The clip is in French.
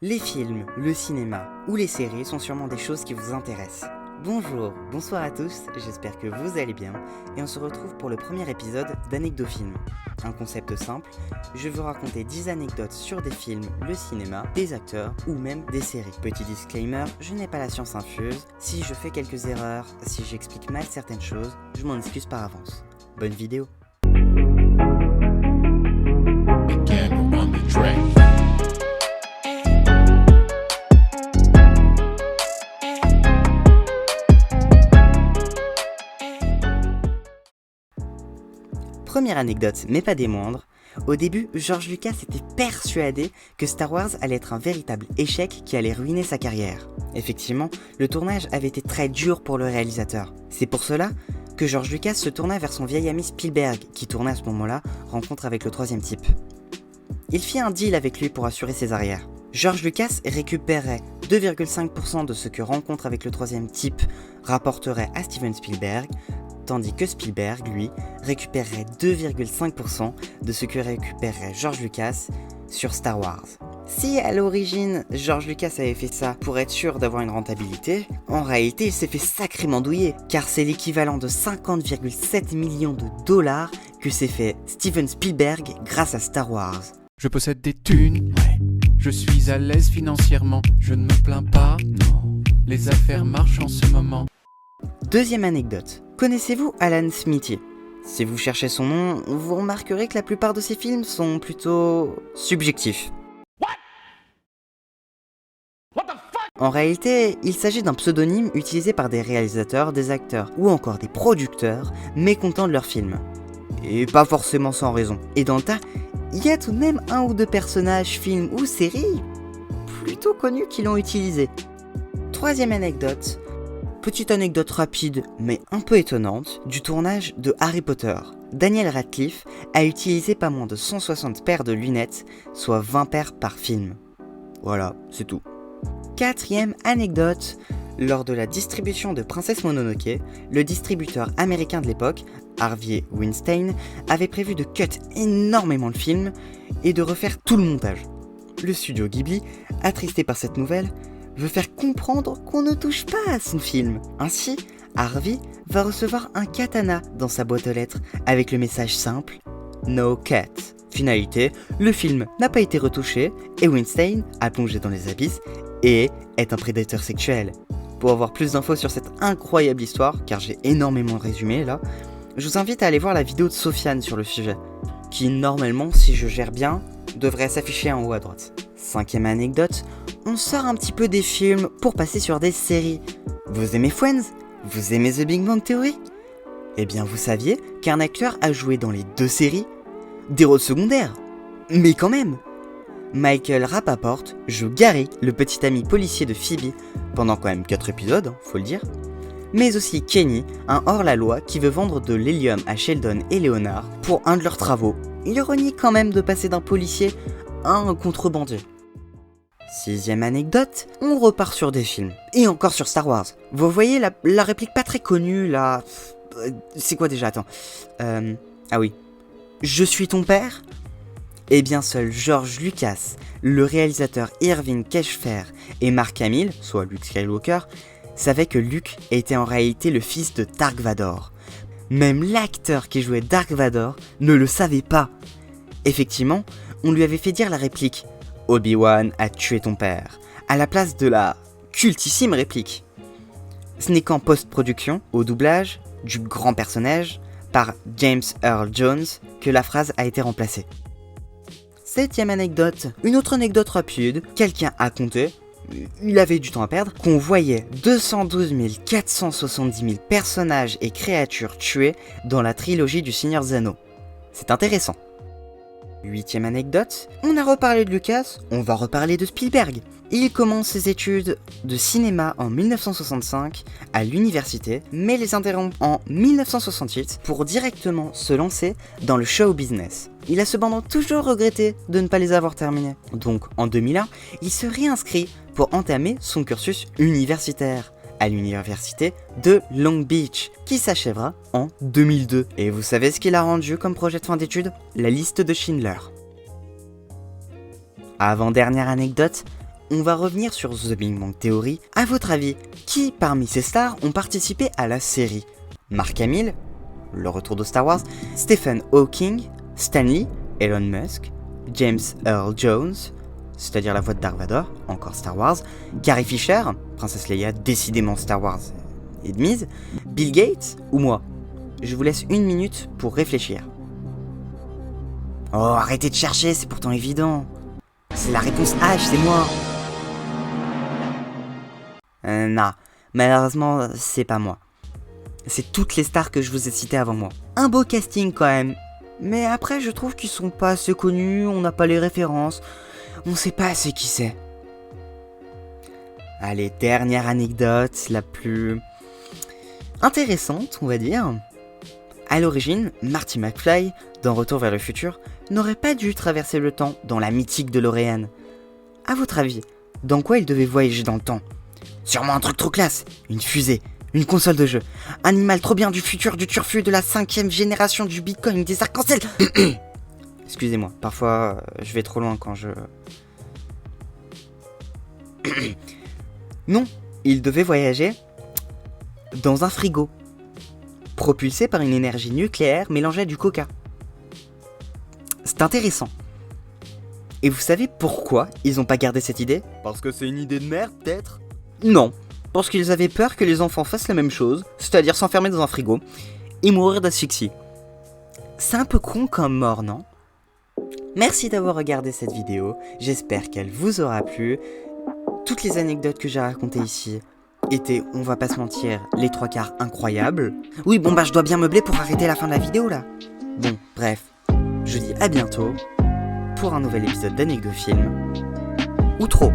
Les films, le cinéma ou les séries sont sûrement des choses qui vous intéressent. Bonjour, bonsoir à tous, j'espère que vous allez bien et on se retrouve pour le premier épisode d'Anecdofilm. Un concept simple, je vais vous raconter 10 anecdotes sur des films, le cinéma, des acteurs ou même des séries. Petit disclaimer, je n'ai pas la science infuse, si je fais quelques erreurs, si j'explique mal certaines choses, je m'en excuse par avance. Bonne vidéo. Première anecdote, mais pas des moindres, au début, George Lucas était persuadé que Star Wars allait être un véritable échec qui allait ruiner sa carrière. Effectivement, le tournage avait été très dur pour le réalisateur. C'est pour cela que George Lucas se tourna vers son vieil ami Spielberg, qui tournait à ce moment-là Rencontre avec le troisième type. Il fit un deal avec lui pour assurer ses arrières. George Lucas récupérerait 2,5% de ce que Rencontre avec le troisième type rapporterait à Steven Spielberg, tandis que Spielberg, lui, récupérerait 2,5% de ce que récupérerait George Lucas sur Star Wars. Si à l'origine, George Lucas avait fait ça pour être sûr d'avoir une rentabilité, en réalité il s'est fait sacrément douiller, car c'est l'équivalent de 50,7 millions de dollars que s'est fait Steven Spielberg grâce à Star Wars. Je possède des thunes, je suis à l'aise financièrement, je ne me plains pas, non, les affaires marchent en ce moment. Deuxième anecdote. Connaissez-vous Alan Smithy ? Si vous cherchez son nom, vous remarquerez que la plupart de ses films sont plutôt subjectifs. En réalité, il s'agit d'un pseudonyme utilisé par des réalisateurs, des acteurs ou encore des producteurs mécontents de leurs films. Et pas forcément sans raison. Et dans le tas, il y a tout de même un ou deux personnages, films ou séries plutôt connus qui l'ont utilisé. Troisième anecdote. Petite anecdote rapide, mais un peu étonnante, du tournage de Harry Potter. Daniel Radcliffe a utilisé pas moins de 160 paires de lunettes, soit 20 paires par film. Voilà, c'est tout. Quatrième anecdote, lors de la distribution de Princesse Mononoke, le distributeur américain de l'époque, Harvey Weinstein, avait prévu de cut énormément le film et de refaire tout le montage. Le studio Ghibli, attristé par cette nouvelle, veut faire comprendre qu'on ne touche pas à son film. Ainsi, Harvey va recevoir un katana dans sa boîte aux lettres avec le message simple « No cut ». Finalité, le film n'a pas été retouché et Weinstein a plongé dans les abysses et est un prédateur sexuel. Pour avoir plus d'infos sur cette incroyable histoire, car j'ai énormément résumé là, je vous invite à aller voir la vidéo de Sofiane sur le sujet, qui normalement, si je gère bien, devrait s'afficher en haut à droite. Cinquième anecdote, on sort un petit peu des films pour passer sur des séries. Vous aimez Friends ? Vous aimez The Big Bang Theory ? Eh bien vous saviez qu'un acteur a joué dans les deux séries des rôles secondaires. Mais quand même, Michael Rapaport joue Gary, le petit ami policier de Phoebe, pendant quand même 4 épisodes, faut le dire. Mais aussi Kenny, un hors-la-loi qui veut vendre de l'hélium à Sheldon et Leonard pour un de leurs travaux. Ironie quand même de passer d'un policier à un contrebandier. Sixième anecdote, on repart sur des films. Et encore sur Star Wars. Vous voyez la réplique pas très connue là... C'est quoi déjà ? Attends. Ah oui. Je suis ton père ? Eh bien seul George Lucas, le réalisateur Irving Kershfer et Mark Hamill, soit Luke Skywalker, savaient que Luke était en réalité le fils de Dark Vador. Même l'acteur qui jouait Dark Vador ne le savait pas. Effectivement, on lui avait fait dire la réplique « Obi-Wan a tué ton père » à la place de la cultissime réplique. Ce n'est qu'en post-production, au doublage du grand personnage, par James Earl Jones, que la phrase a été remplacée. Septième anecdote, une autre anecdote rapide, quelqu'un a compté, il avait du temps à perdre, qu'on voyait 212 470 000 personnages et créatures tués dans la trilogie du Seigneur des Anneaux. C'est intéressant. Huitième anecdote, on a reparlé de Lucas, on va reparler de Spielberg. Il commence ses études de cinéma en 1965 à l'université, mais les interrompt en 1968 pour directement se lancer dans le show business. Il a cependant toujours regretté de ne pas les avoir terminés. Donc en 2001, il se réinscrit pour entamer son cursus universitaire à l'université de Long Beach, qui s'achèvera en 2002. Et vous savez ce qu'il a rendu comme projet de fin d'études ? La liste de Schindler. Avant-dernière anecdote, on va revenir sur The Big Bang Theory. À votre avis, qui parmi ces stars ont participé à la série? Mark Hamill, le retour de Star Wars, Stephen Hawking, Stan Lee, Elon Musk, James Earl Jones, c'est-à-dire la voix de Darth Vader, encore Star Wars, Carrie Fisher, Princesse Leia, décidément Star Wars et de mise, Bill Gates ou moi? Je vous laisse 1 minute pour réfléchir. Oh, arrêtez de chercher, c'est pourtant évident. C'est la réponse H, c'est moi. Non, malheureusement, c'est pas moi. C'est toutes les stars que je vous ai citées avant moi. Un beau casting quand même. Mais après, je trouve qu'ils sont pas assez connus, on n'a pas les références, on sait pas assez qui c'est. Allez, dernière anecdote, la plus intéressante, on va dire. À l'origine, Marty McFly, dans Retour vers le futur, n'aurait pas dû traverser le temps dans la mythique DeLorean. À votre avis, dans quoi il devait voyager dans le temps? Sûrement un truc trop classe, une fusée, une console de jeu, un animal trop bien du futur, du turfu, de la 5e génération du Bitcoin, des arcs-en-ciel. Excusez-moi, parfois je vais trop loin quand je... Non, il devait voyager dans un frigo, propulsé par une énergie nucléaire mélangée à du coca. C'est intéressant. Et vous savez pourquoi ils ont pas gardé cette idée? Parce que c'est une idée de merde, peut-être? Non, parce qu'ils avaient peur que les enfants fassent la même chose, c'est-à-dire s'enfermer dans un frigo et mourir d'asphyxie. C'est un peu con comme mort, non? Merci d'avoir regardé cette vidéo, j'espère qu'elle vous aura plu. Toutes les anecdotes que j'ai racontées ici étaient, on va pas se mentir, les 3/4 incroyables. Oui, bon bah je dois bien meubler pour arrêter la fin de la vidéo là. Bon, bref, je dis à bientôt pour un nouvel épisode d'Anecdofilm. Ou trop.